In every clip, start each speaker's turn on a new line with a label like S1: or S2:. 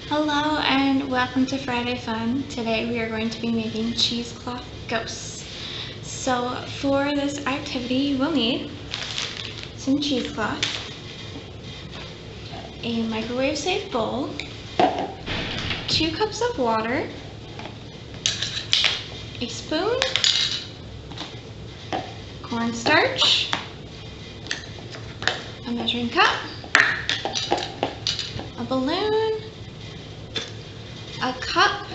S1: Hello and welcome to Friday Fun. Today we are going to be making cheesecloth ghosts. So for this activity you will need some cheesecloth, a microwave safe bowl, 2 cups of water, a spoon, cornstarch, a measuring cup, a balloon, a cup,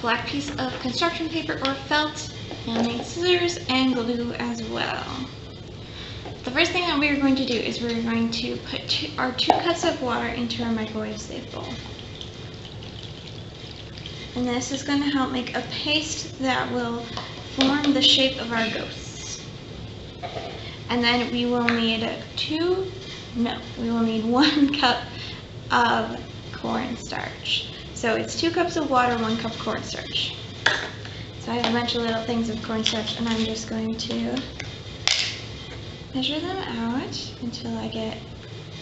S1: black piece of construction paper or felt, and need scissors and glue as well. The first thing that we are going to do is we're going to put our 2 cups of water into our microwave safe bowl. And this is going to help make a paste that will form the shape of our ghosts. And then we will need 1 cup of cornstarch. So it's 2 cups of water, 1 cup cornstarch. So I have a bunch of little things of cornstarch and I'm just going to measure them out until I get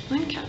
S1: 1 cup.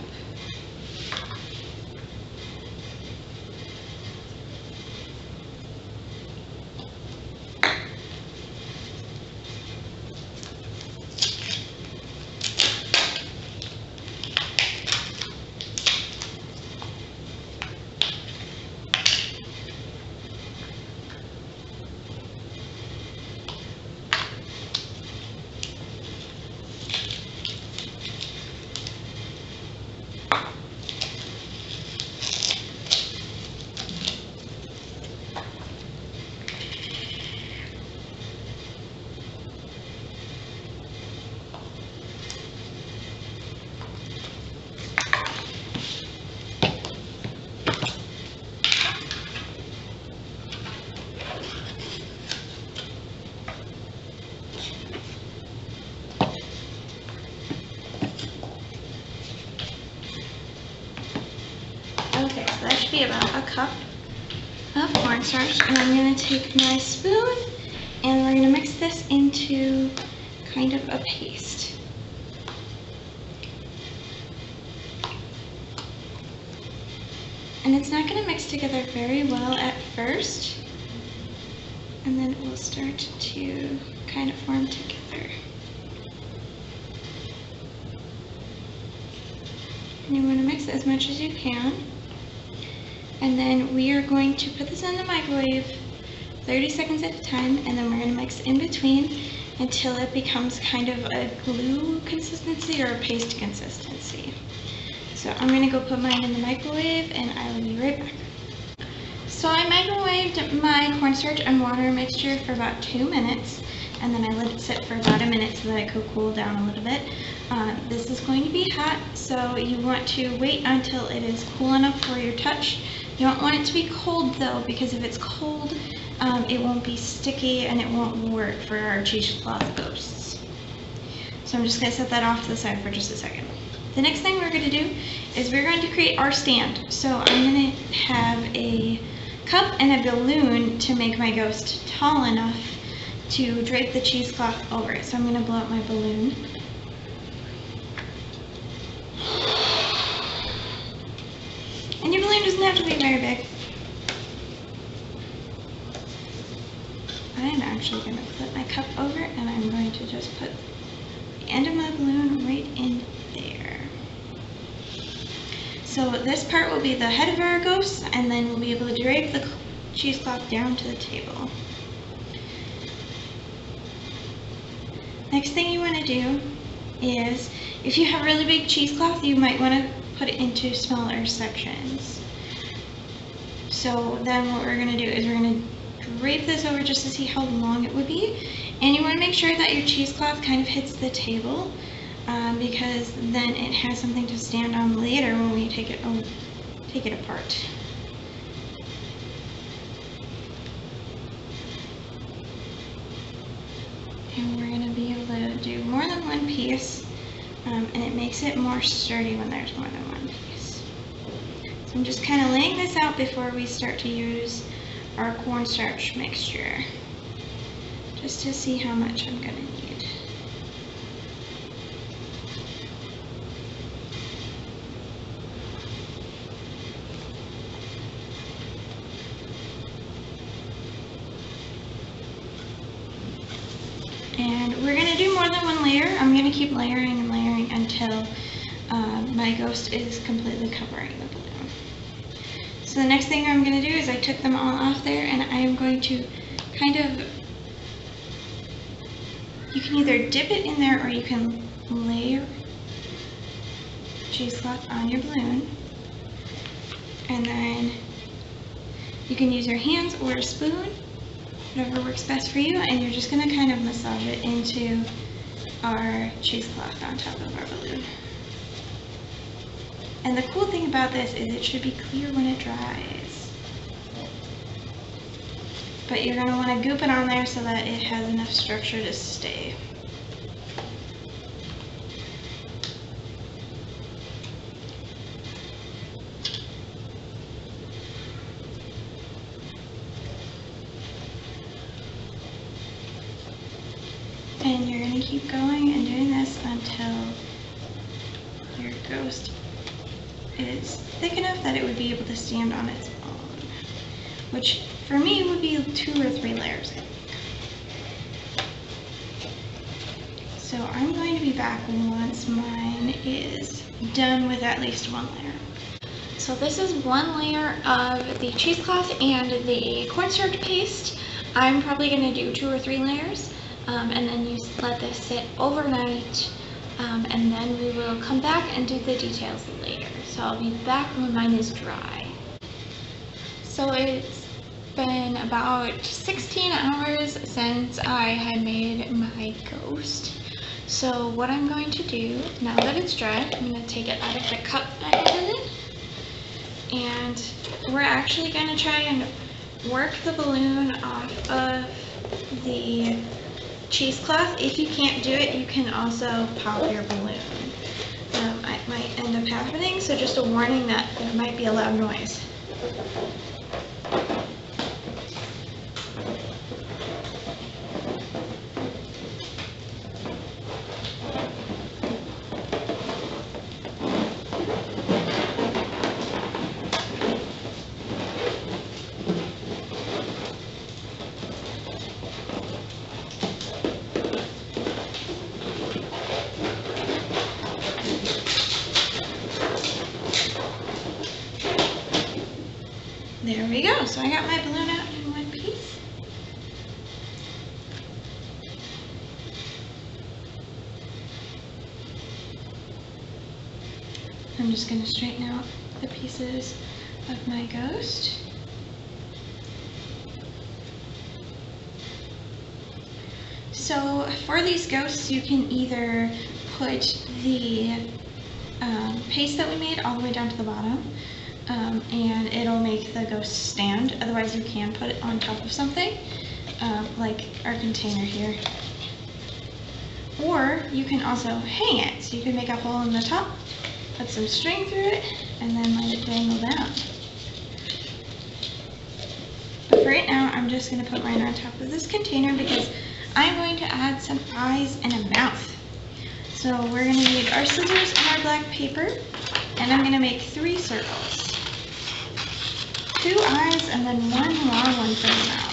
S1: Okay, so that should be about a cup of cornstarch, and I'm going to take my spoon and we're going to mix this into kind of a paste. And it's not going to mix together very well at first, and then it will start to kind of form together. And you want to mix it as much as you can. And then we are going to put this in the microwave 30 seconds at a time, and then we're going to mix in between until it becomes kind of a glue consistency or a paste consistency. So I'm going to go put mine in the microwave and I will be right back. So I microwaved my cornstarch and water mixture for about 2 minutes, and then I let it sit for about a minute so that it could cool down a little bit. This is going to be hot, so you want to wait until it is cool enough for your touch. You don't want it to be cold though, because if it's cold, it won't be sticky and it won't work for our cheesecloth ghosts. So I'm just going to set that off to the side for just a second. The next thing we're going to do is we're going to create our stand. So I'm going to have a cup and a balloon to make my ghost tall enough to drape the cheesecloth over it. So I'm going to blow up my balloon. And your balloon doesn't have to be very big. I'm actually going to flip my cup over and I'm going to just put the end of my balloon right in there. So this part will be the head of our ghost, and then we'll be able to drape the cheesecloth down to the table. Next thing you want to do is, if you have really big cheesecloth, you might want to put it into smaller sections. So then what we're going to do is we're going to drape this over just to see how long it would be. And you want to make sure that your cheesecloth kind of hits the table, because then it has something to stand on later when we take it apart. And we're going to be able to do more than one piece, and it makes it more sturdy when there's more than one piece. So I'm just kind of laying this out before we start to use our cornstarch mixture, just to see how much I'm going to need. layer. I'm going to keep layering and layering until my ghost is completely covering the balloon. So the next thing I'm going to do is I took them all off there, and I am going to kind of, you can either dip it in there or you can layer cheesecloth on your balloon, and then you can use your hands or a spoon, whatever works best for you, and you're just going to kind of massage it into our cheesecloth on top of our balloon. And the cool thing about this is it should be clear when it dries. But you're going to want to goop it on there so that it has enough structure to stay. And you're going to keep going and doing this until your ghost is thick enough that it would be able to stand on its own, which for me would be 2 or 3 layers, I think. So I'm going to be back once mine is done with at least 1 layer. So this is 1 layer of the cheesecloth and the cornstarch paste. I'm probably going to do 2 or 3 layers. And then you let this sit overnight, and then we will come back and do the details later. So I'll be back when mine is dry. So it's been about 16 hours since I had made my ghost. So what I'm going to do, now that it's dry, I'm going to take it out of the cup I had it in, and we're actually going to try and work the balloon off of the cheesecloth. If you can't do it, you can also pop your balloon. It might end up happening, so just a warning that there might be a loud noise. There we go. So I got my balloon out in one piece. I'm just going to straighten out the pieces of my ghost. So for these ghosts, you can either put the paste that we made all the way down to the bottom, and it'll make the ghost stand. Otherwise, you can put it on top of something, like our container here. Or you can also hang it. So you can make a hole in the top, put some string through it, and then let it dangle down. But for right now, I'm just going to put mine on top of this container because I'm going to add some eyes and a mouth. So we're going to need our scissors and our black paper, and I'm going to make 3 circles. 2 eyes and then 1 long one for the mouth.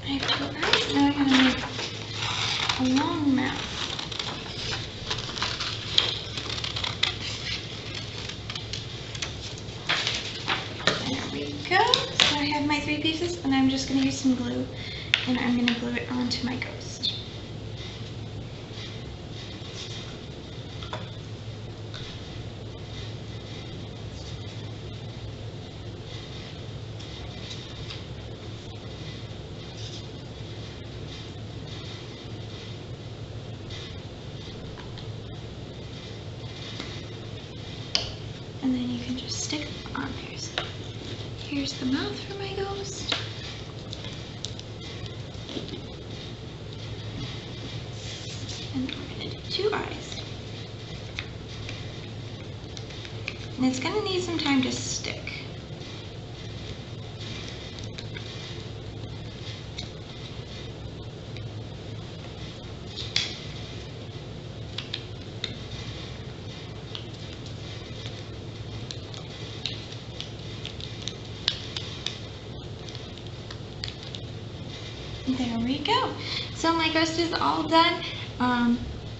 S1: I have 2 eyes, now I'm going to make a long mouth. Go. So I have my 3 pieces, and I'm just going to use some glue, and I'm going to glue it onto my ghost. And then you can just stick it on there. So here's the mouth for my ghost. And we're going to do 2 eyes. And it's going to need some time to stick. There we go. So my ghost is all done.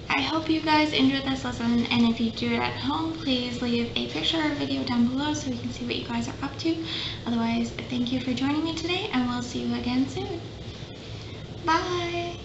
S1: I hope you guys enjoyed this lesson, and if you do it at home, please leave a picture or video down below so we can see what you guys are up to. Otherwise, thank you for joining me today, and we'll see you again soon. Bye!